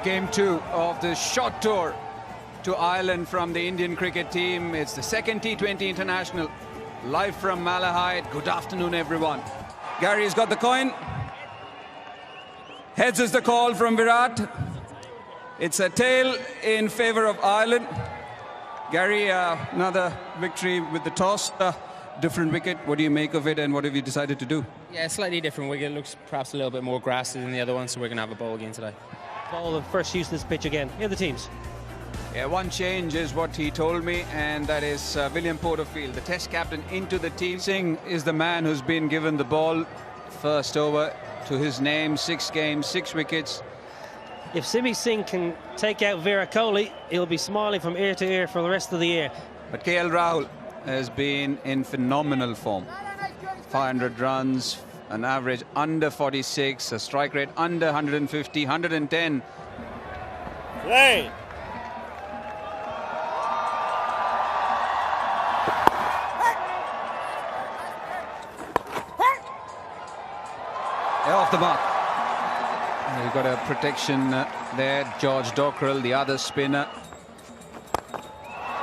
Game 2 of the short tour to Ireland from the Indian cricket team. It's the second T20 international, live from Malahide. Good afternoon, everyone. Gary's got the coin. Heads is the call from Virat. It's a tail in favour of Ireland. Gary, another victory with the toss. Different wicket. What do you make of it, and what have you decided to do? Yeah, slightly different wicket. Looks perhaps a little bit more grassy than the other one, so we're going to have a bowl again today. Ball of first use of this pitch again. Here are the teams. Yeah, one change is what he told me, and that is William Porterfield, the Test captain, into the team. Singh is the man who's been given the ball first over to his name. 6 games, 6 wickets. If Simi Singh can take out Virat Kohli, he'll be smiling from ear to ear for the rest of the year. But KL Rahul has been in phenomenal form. 500 runs, an average under 46, a strike rate under 150, 110. Play. Off the mark. You've got a protection there. George Dockrell, the other spinner,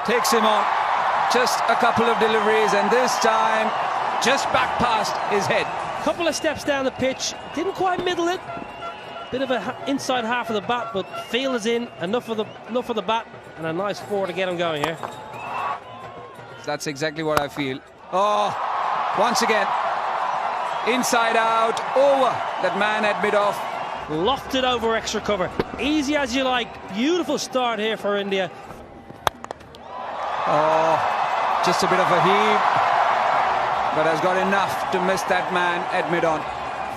takes him on. Just a couple of deliveries, and this time just back past his head. Couple of steps down the pitch, didn't quite middle it. Bit of a inside half of the bat, but field is in, enough of the bat, and a nice 4 to get him going here. That's exactly what I feel. Oh, once again, inside out, over that man at mid-off. Lofted over extra cover. Easy as you like. Beautiful start here for India. Oh, just a bit of a heave, but has got enough to miss that man at mid-on.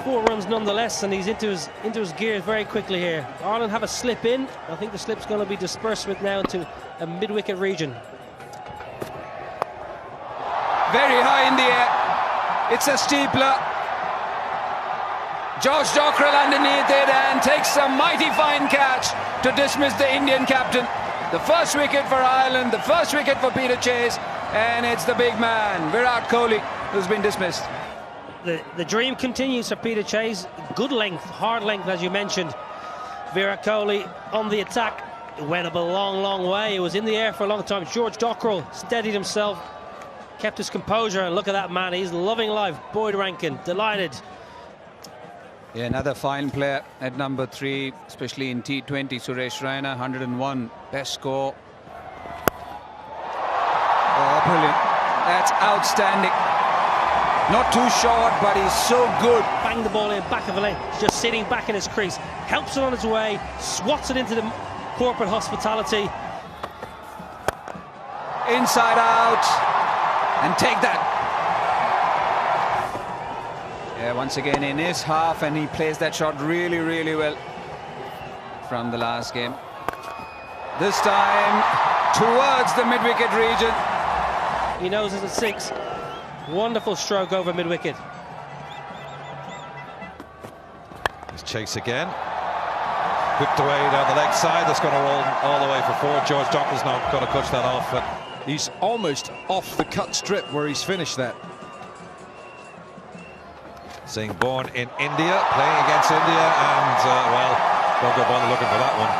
4 runs nonetheless, and he's into his gears very quickly here. Ireland have a slip in. I think the slip's going to be dispersed with now into a mid-wicket region. Very high in the air. It's a steepler. George Dockrell underneath it and takes a mighty fine catch to dismiss the Indian captain. The first wicket for Ireland, the first wicket for Peter Chase, and it's the big man, Virat Kohli, who's been dismissed. The dream continues for Peter Chase. Good length, hard length, as you mentioned. Virat Kohli on the attack. It went up a long, long way. It was in the air for a long time. George Dockrell steadied himself, kept his composure, and look at that man. He's loving life. Boyd Rankin, delighted. Yeah, another fine player at number 3, especially in T20. Suresh Raina, 101, best score. Oh, brilliant. That's outstanding. Not too short, but he's so good. Bang the ball in, back of a lane, just sitting back in his crease. Helps it on its way, swats it into the corporate hospitality. Inside out, and take that. Yeah, once again in his half, and he plays that shot really, really well from the last game. This time towards the mid-wicket region. He knows it's a 6. Wonderful stroke over mid-wicket. It's Chase again. Whipped away down the leg side. That's going to roll all the way for 4. George Dockrell's not going to push that off. But he's almost off the cut strip where he's finished that. Singh born in India, playing against India, and well, don't go bother looking for that one.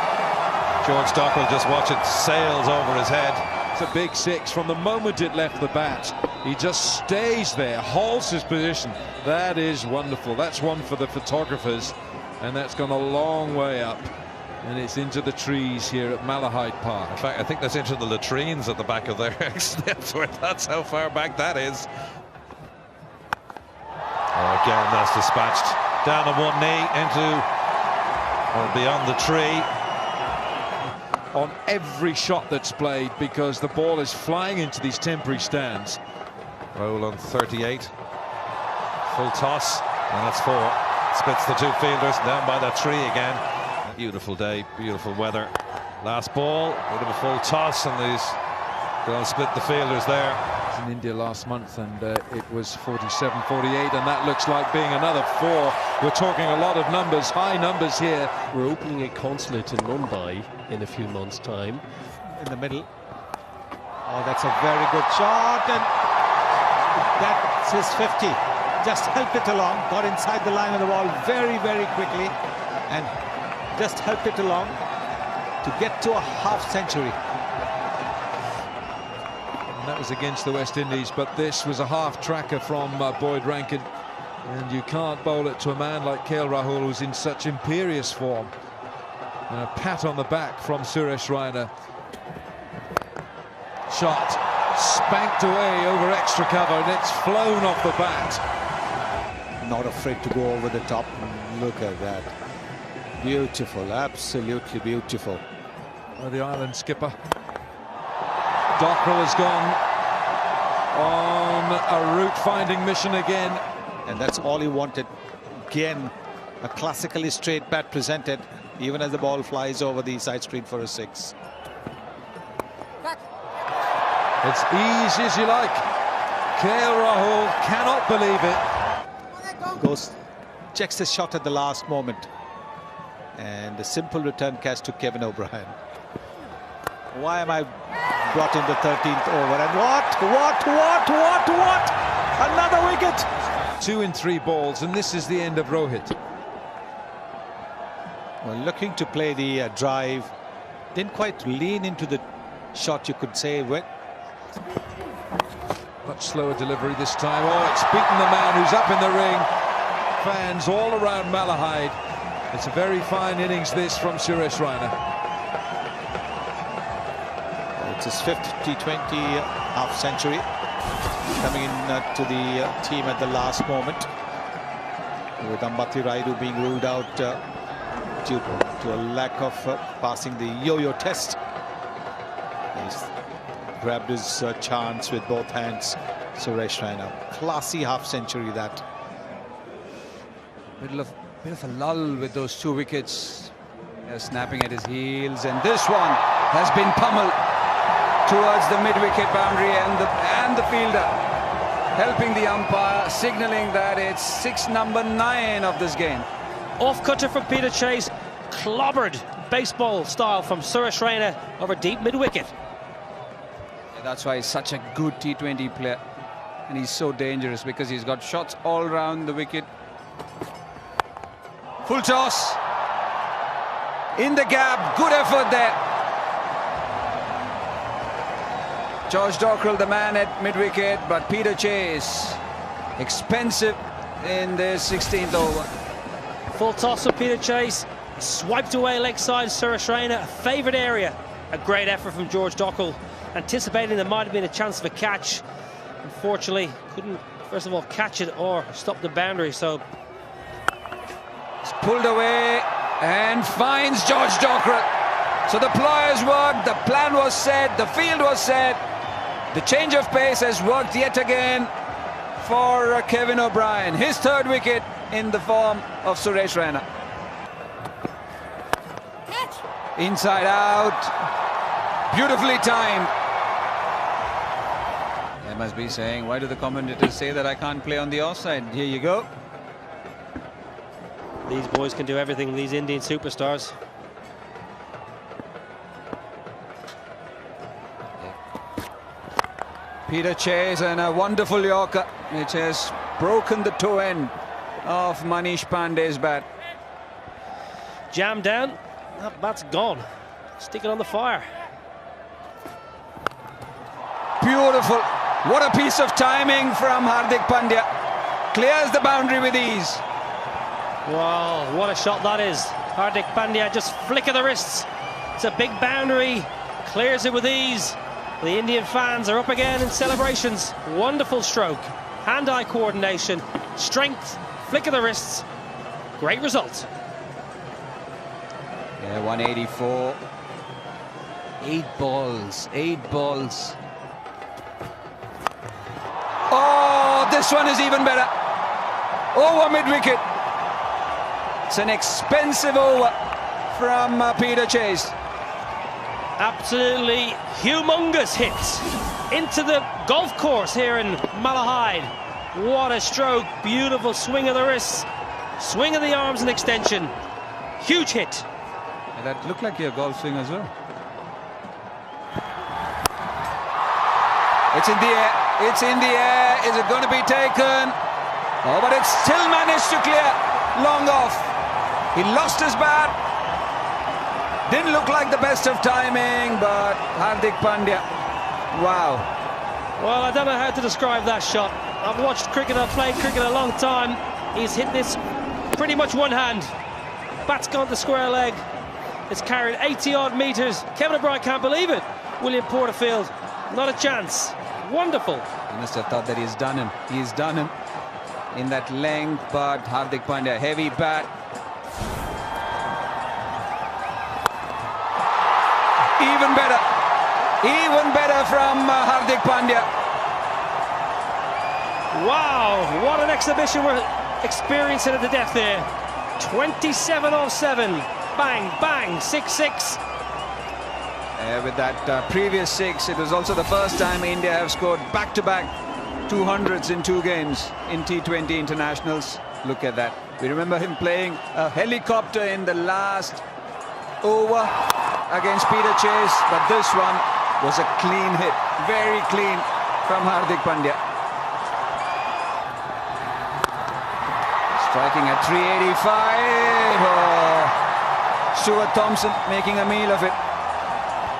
George Dockrell, just watch it, sails over his head. It's a big 6 from the moment it left the bat. He just stays there, holds his position. That is wonderful. That's one for the photographers, and that's gone a long way up, and it's into the trees here at Malahide Park. In fact, I think that's into the latrines at the back of their that's how far back that is. Oh, again, that's dispatched down on one knee into or beyond the tree. On every shot that's played, because the ball is flying into these temporary stands. Roll on 38. Full toss, and that's 4. Splits the 2 fielders down by that tree again. Beautiful day, beautiful weather. Last ball, bit of a full toss, and he's going to split the fielders there. In India last month, and it was 47-48, and that looks like being another 4. We're talking a lot of numbers, high numbers here. We're opening a consulate in Mumbai in a few months' time. In the middle. Oh, that's a very good shot, and that's his 50. Just helped it along, got inside the line of the wall very, very quickly, and just helped it along to get to a half century. And that was against the West Indies, but this was a half tracker from Boyd Rankin, and you can't bowl it to a man like KL Rahul, who's in such imperious form. And a pat on the back from Suresh Raina. Shot spanked away over extra cover, and it's flown off the bat. Not afraid to go over the top. Look at that. Beautiful, absolutely beautiful. The Ireland skipper. Dockrell has gone on a route-finding mission again. And that's all he wanted. Again, a classically straight bat presented, even as the ball flies over the side screen for a 6. It's easy as you like. KL Rahul cannot believe it. Goes, checks the shot at the last moment. And a simple return catch to Kevin O'Brien. Why am I brought in the 13th over? And what? Another wicket. 2 in 3 balls, and this is the end of Rohit. Well, looking to play the drive. Didn't quite lean into the shot, you could say. Much slower delivery this time. Oh, it's beaten the man who's up in the ring. Fans all around Malahide. It's a very fine innings, this, from Suresh Raina. It's his 5th T20 half century. Coming in to the team at the last moment. With Ambati Raidu being ruled out due to a lack of passing the yo-yo test. He's grabbed his chance with both hands. Suresh Raina. Classy half century that. Bit of a lull with those 2 wickets. Snapping at his heels, and this one has been pummeled towards the mid-wicket boundary, and the fielder helping the umpire, signalling that it's number 9 of this game. Off-cutter from Peter Chase, clobbered baseball style from Suresh Raina over deep mid-wicket. That's why he's such a good T20 player, and he's so dangerous because he's got shots all around the wicket. Full toss in the gap, good effort there. George Dockrell, the man at mid-wicket, but Peter Chase, expensive in the 16th over. Full toss of Peter Chase, swiped away leg side Suresh Raina, a favoured area. A great effort from George Dockrell, anticipating there might have been a chance of a catch. Unfortunately, couldn't, first of all, catch it or stop the boundary, so... It's pulled away and finds George Dockrell. So the pliers worked, the plan was set, the field was set. The change of pace has worked yet again for Kevin O'Brien. His 3rd wicket in the form of Suresh Raina. Inside out, beautifully timed. They must be saying, why do the commentators say that I can't play on the offside? Here you go. These boys can do everything, these Indian superstars. Peter Chase and a wonderful Yorker, which has broken the toe end of Manish Pandey's bat. Jam down, that bat's gone. Stick it on the fire. Beautiful. What a piece of timing from Hardik Pandya. Clears the boundary with ease. Wow, what a shot that is. Hardik Pandya just flick of the wrists. It's a big boundary, clears it with ease. The Indian fans are up again in celebrations. Wonderful stroke, hand-eye coordination, strength, flick of the wrists. Great result. Yeah, 184. 8 balls, 8 balls. Oh, this one is even better. Over mid-wicket. It's an expensive over from Peter Chase. Absolutely humongous hits into the golf course here in Malahide. What a stroke, beautiful swing of the wrists, swing of the arms and extension. Huge hit. That looked like your golf swing as well. It's in the air, it's in the air. Is it going to be taken? Oh, but it's still managed to clear long off. He lost his bat, Didn't look like the best of timing, but Hardik Pandya, wow. Well, I don't know how to describe that shot. I've watched cricket, I've played cricket a long time. He's hit this pretty much one hand. Bat's gone to square leg. It's carried 80-odd metres. Kevin O'Brien can't believe it. William Porterfield, not a chance. Wonderful. He must have thought that he's done him. He's done him in that length, but Hardik Pandya, heavy bat. Even better from Hardik Pandya. Wow, what an exhibition we're experiencing at the death there. 27 off 7. Bang, bang, 6-6. With that previous 6, it was also the first time India have scored back-to-back 200s in 2 games in T20 internationals. Look at that. We remember him playing a helicopter in the last over against Peter Chase, but this one was a clean hit, very clean from Hardik Pandya. Striking at 385. Oh, Stuart Thompson making a meal of it.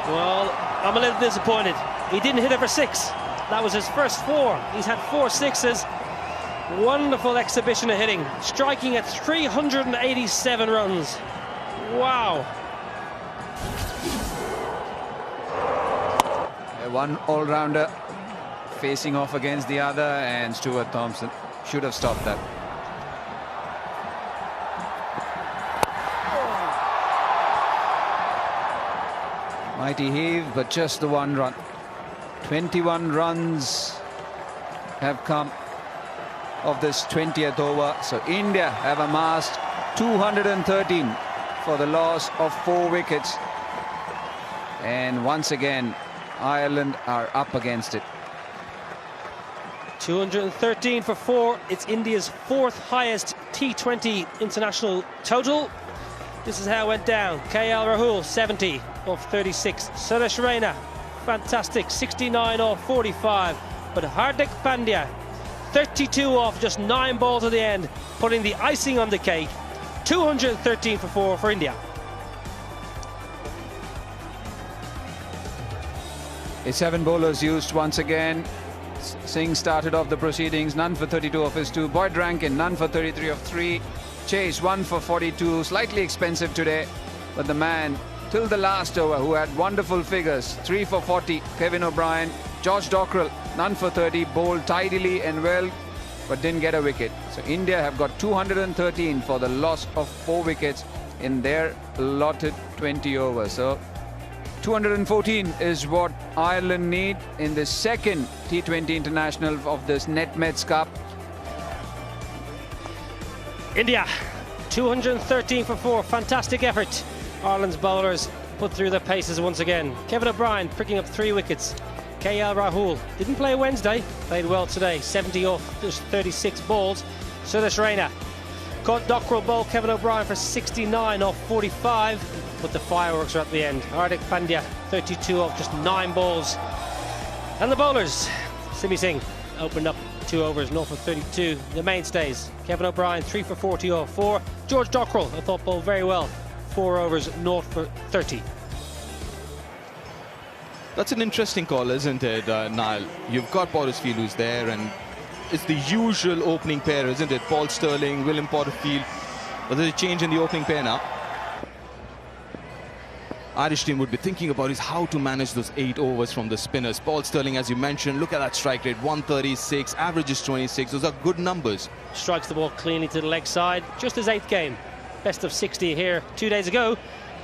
Well, I'm a little disappointed. He didn't hit it for 6. That was his first 4. He's had 4 6s. Wonderful exhibition of hitting. Striking at 387 runs. Wow. One all-rounder facing off against the other, and Stuart Thompson should have stopped that. Mighty heave, but just the 1 run. 21 runs have come of this 20th over. So India have amassed 213 for the loss of 4 wickets. And once again, Ireland are up against it. 213 for 4. It's India's 4th highest T20 international total. This is how it went down. KL Rahul, 70 off 36. Suresh Raina, fantastic, 69 off 45. But Hardik Pandya, 32 off just 9 balls at the end, putting the icing on the cake. 213 for 4 for India. It's 7 bowlers used once again. Singh started off the proceedings, none for 32 of his 2. Boyd Rankin, none for 33 of 3. Chase, 1 for 42. Slightly expensive today, but the man till the last over who had wonderful figures, 3 for 40. Kevin O'Brien. George Dockrell, none for 30. Bowled tidily and well, but didn't get a wicket. So India have got 213 for the loss of 4 wickets in their allotted 20 overs. So 214 is what Ireland need in the second T20 international of this Netmeds Cup. India, 213 for 4. Fantastic effort. Ireland's bowlers put through their paces once again. Kevin O'Brien picking up 3 wickets. KL Rahul didn't play Wednesday, played well today. 70 off just 36 balls. Suresh Raina caught Dockrell bowl Kevin O'Brien for 69 off 45. But the fireworks are at the end. Hardik Pandya, 32 off just 9 balls. And the bowlers, Simi Singh opened up 2 overs, 0 for 32. The mainstays, Kevin O'Brien, 3 for 40 off 4. George Dockrell, I thought, bowled very well. 4 overs, 0 for 30. That's an interesting call, isn't it, Niall? You've got Porterfield who's there, and it's the usual opening pair, isn't it? Paul Sterling, William Porterfield. But there's a change in the opening pair now. Irish team would be thinking about is how to manage those 8 overs from the spinners. Paul Sterling, as you mentioned, look at that strike rate, 136, average is 26. Those are good numbers. Strikes the ball cleanly to the leg side. Just his 8th game. Best of 60 here 2 days ago.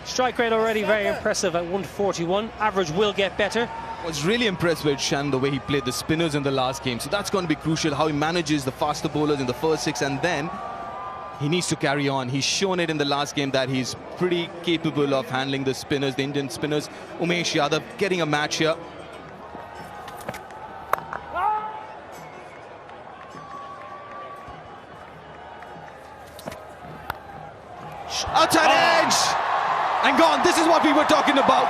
Strike rate already very impressive at 141. Average will get better. I was really impressed with Shan, the way he played the spinners in the last game. So that's going to be crucial, how he manages the faster bowlers in the first 6, and then he needs to carry on. He's shown it in the last game that he's pretty capable of handling the spinners, the Indian spinners. Umesh Yadav getting a match here. Outside edge! And gone. This is what we were talking about.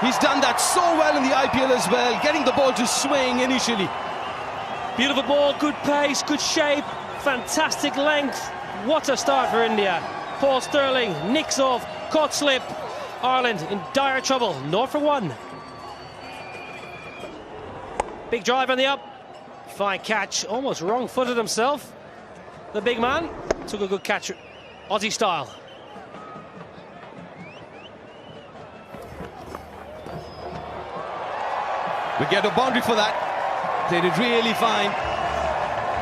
He's done that so well in the IPL as well, getting the ball to swing initially. Beautiful ball, good pace, good shape, fantastic length. What a start for India. Paul Sterling nicks off, caught slip, Ireland in dire trouble. 0-for-1. Big drive on the up. Fine catch. Almost wrong-footed himself. The big man took a good catch, Aussie style. We get a boundary for that. Played it really fine.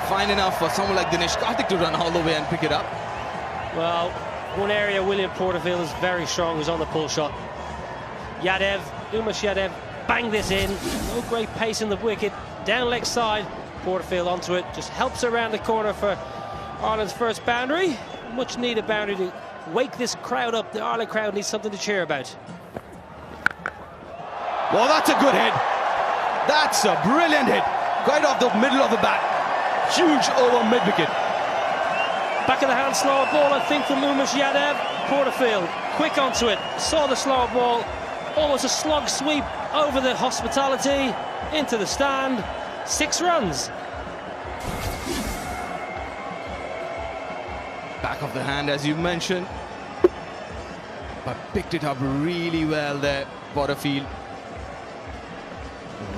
Fine enough for someone like Dinesh Karthik to run all the way and pick it up. Well, one area William Porterfield is very strong is on the pull shot. Umesh Yadav banged this in. No great pace in the wicket. Down leg side. Porterfield onto it. Just helps around the corner for Ireland's first boundary. Much needed boundary to wake this crowd up. The Ireland crowd needs something to cheer about. Well, that's a good hit. That's a brilliant hit. Right off the middle of the bat. Huge over mid-wicket. Back of the hand slower ball, I think, from Umesh Yadav. Porterfield quick onto it. Saw the slower ball. Almost a slug sweep over the hospitality. Into the stand. 6 runs. Back of the hand, as you mentioned. But picked it up really well there, Porterfield.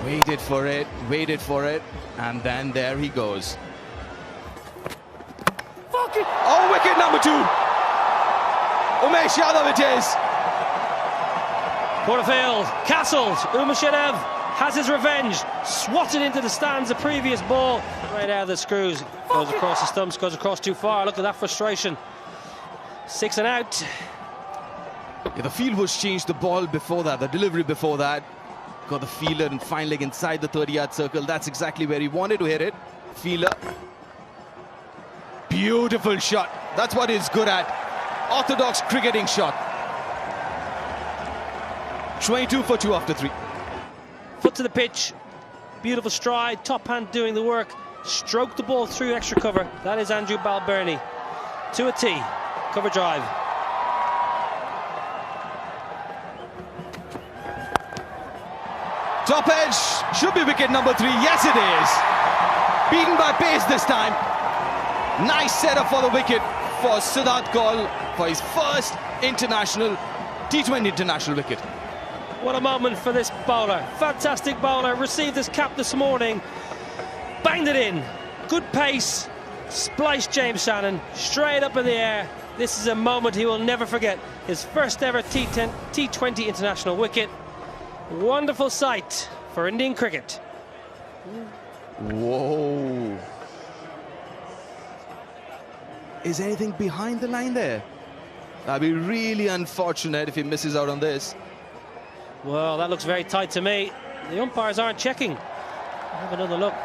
Waited for it, and then there he goes. Oh, wicket number 2. Umesh Yadav it is. Porterfield, castled. Umesh Yadav has his revenge. Swatted into the stands the previous ball. Right out of the screws. Goes across the stumps, goes across too far. Look at that frustration. 6 and out. Yeah, the field was changed, the ball before that, the delivery before that. Got the fielder and fine leg inside the 30-yard circle. That's exactly where he wanted to hit it. Fielder. Beautiful shot. That's what he's good at. Orthodox cricketing shot. 22 for 2 after 3. Foot to the pitch. Beautiful stride. Top hand doing the work. Stroke the ball through extra cover. That is Andrew Balbirnie. To a tee. Cover drive. Top edge, should be wicket number 3. Yes, it is. Beaten by pace this time. Nice setup for the wicket for Siddharth Kaul for his first international T20 international wicket. What a moment for this bowler. Fantastic bowler. Received his cap this morning. Banged it in. Good pace. Spliced James Shannon straight up in the air. This is a moment he will never forget. His first ever T20 international wicket. Wonderful sight for Indian cricket. Whoa. Is anything behind the line there? That'd be really unfortunate if he misses out on this. Well, that looks very tight to me. The umpires aren't checking. Have another look.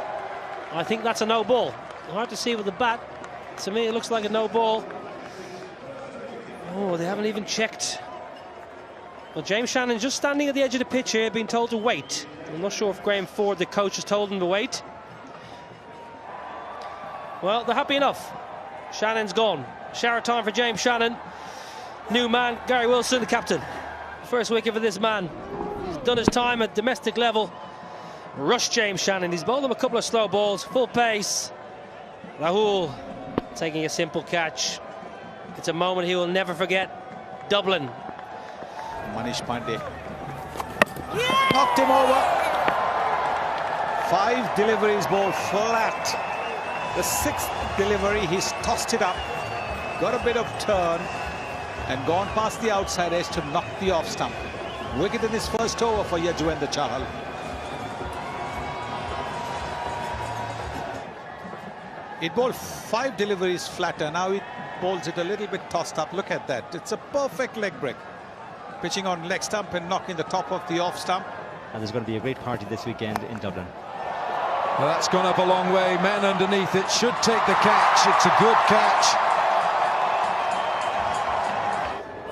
I think that's a no ball. Hard to see with the bat. To me, it looks like a no ball. Oh, they haven't even checked. Well, James Shannon just standing at the edge of the pitch here, being told to wait. I'm not sure if Graham Ford, the coach, has told him to wait. Well, they're happy enough. Shannon's gone. Shower time for James Shannon. New man, Gary Wilson, the captain. First wicket for this man. He's done his time at domestic level. Rush James Shannon. He's bowled him a couple of slow balls, full pace. Rahul taking a simple catch. It's a moment he will never forget. Dublin. Manish Pandey knocked him over. 5 deliveries ball flat. The 6th delivery, he's tossed it up, got a bit of turn and gone past the outside edge to knock the off stump. Wicket in his first over for Yajwendra Chahal. It bowled 5 deliveries flatter. Now he bowls it a little bit tossed up. Look at that. It's a perfect leg break. Pitching on leg stump and knocking the top of the off stump. And there's going to be a great party this weekend in Dublin. Well, that's gone up a long way. Man underneath it should take the catch. It's a good catch.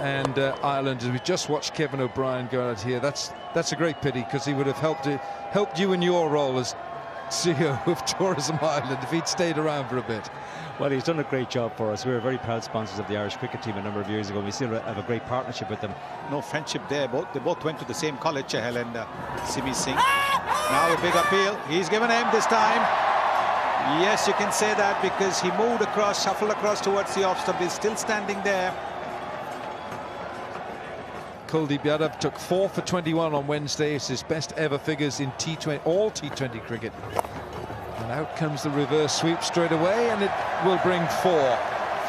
And Ireland, as we just watched Kevin O'Brien go out here, that's a great pity, because he would have helped you in your role as CEO of Tourism Ireland if he'd stayed around for a bit. Well, he's done a great job for us. We were very proud sponsors of the Irish cricket team a number of years ago. We still have a great partnership with them. No friendship there. They both went to the same college, Chahal and Simi Singh. Now a big appeal. He's given him this time. Yes, you can say that, because he moved across, shuffled across towards the off stump. He's still standing there. Kuldeep Yadav took 4 for 21 on Wednesday. It's his best ever figures in T20, all T20 cricket. And out comes the reverse sweep straight away, and it will bring 4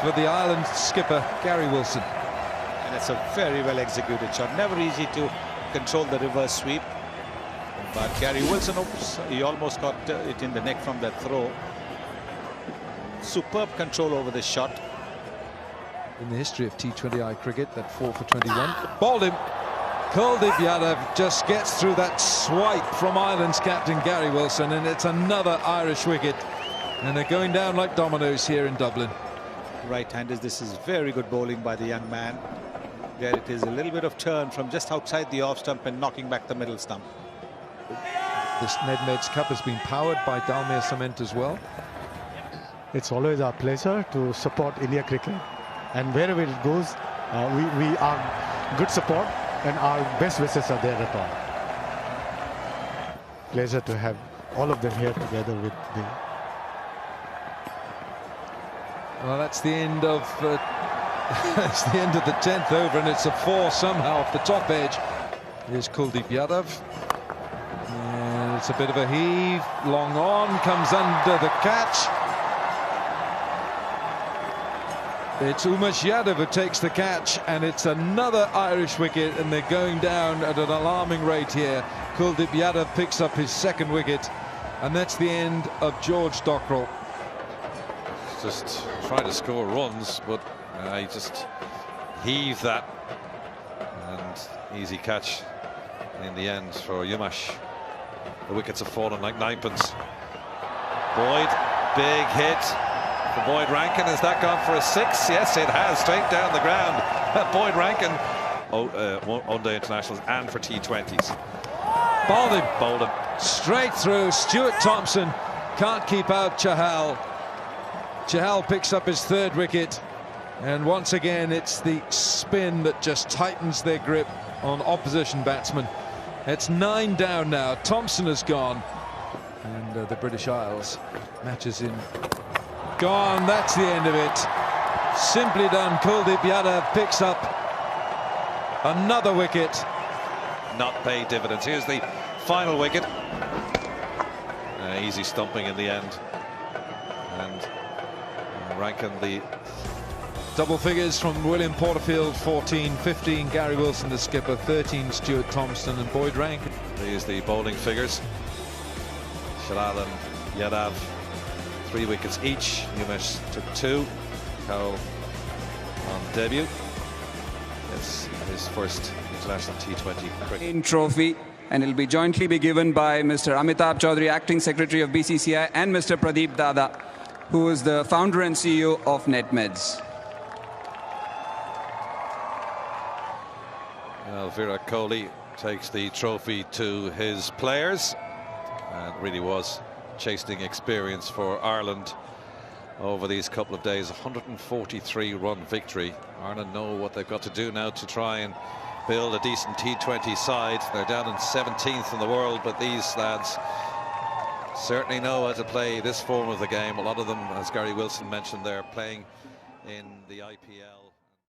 for the Ireland skipper, Gary Wilson. And it's a very well executed shot. Never easy to control the reverse sweep. But Gary Wilson, oops, he almost got it in the neck from that throw. Superb control over this shot. In the history of T20I cricket, that 4 for 21. Bowled him. Kuldeep Yadav just gets through that swipe from Ireland's captain Gary Wilson, and it's another Irish wicket. And they're going down like dominoes here in Dublin. Right-handers, this is very good bowling by the young man. There it is, a little bit of turn from just outside the off stump and knocking back the middle stump. This Nedmeds Cup has been powered by Dalmia Cement as well. It's always our pleasure to support India cricket, and wherever it goes, we are good support, and our best wishes are there at all. Pleasure to have all of them here together with me. Well, that's the end of that's the end of the 10th over, and it's a 4 somehow off the top edge. Here's Kuldeep Yadav. And it's a bit of a heave. Long on, comes under the catch. It's Umesh Yadav who takes the catch, and it's another Irish wicket, and they're going down at an alarming rate here. Kuldeep Yadav picks up his 2nd wicket, and that's the end of George Dockrell. Just trying to score runs, but he just heaved that, and easy catch in the end for Umesh. The wickets have fallen like ninepence. Boyd, big hit for Boyd Rankin. Has that gone for a 6? Yes, it has, straight down the ground. Boyd Rankin, one-day internationals and for T20s. Bowled him straight through. Stuart Thompson can't keep out Chahal. Chahal picks up his 3rd wicket, and once again it's the spin that just tightens their grip on opposition batsmen. It's 9 down now. Thompson has gone, and the British Isles matches in. Gone. That's the end of it. Simply done. Kuldeep Yadav picks up another wicket. Not paid dividends. Here's the final wicket. Easy stumping in the end, and Rankin the double figures from William Porterfield, 14, 15 Gary Wilson the skipper, 13 Stuart Thompson and Boyd Rankin. Here's the bowling figures. Chahal and Yadav 3 wickets each. Umesh took 2. Cowell on debut. It's his first international T20 cricket. Trophy, and it'll be jointly be given by Mr. Amitabh Chaudhary, Acting Secretary of BCCI, and Mr. Pradeep Dada, who is the founder and CEO of Netmeds. Well, Virat Kohli takes the trophy to his players, and really was chastening experience for Ireland over these couple of days. 143-run victory. Ireland know what they've got to do now to try and build a decent T20 side. They're down in 17th in the world, but these lads certainly know how to play this form of the game. A lot of them, as Gary Wilson mentioned, they're playing in the IPL.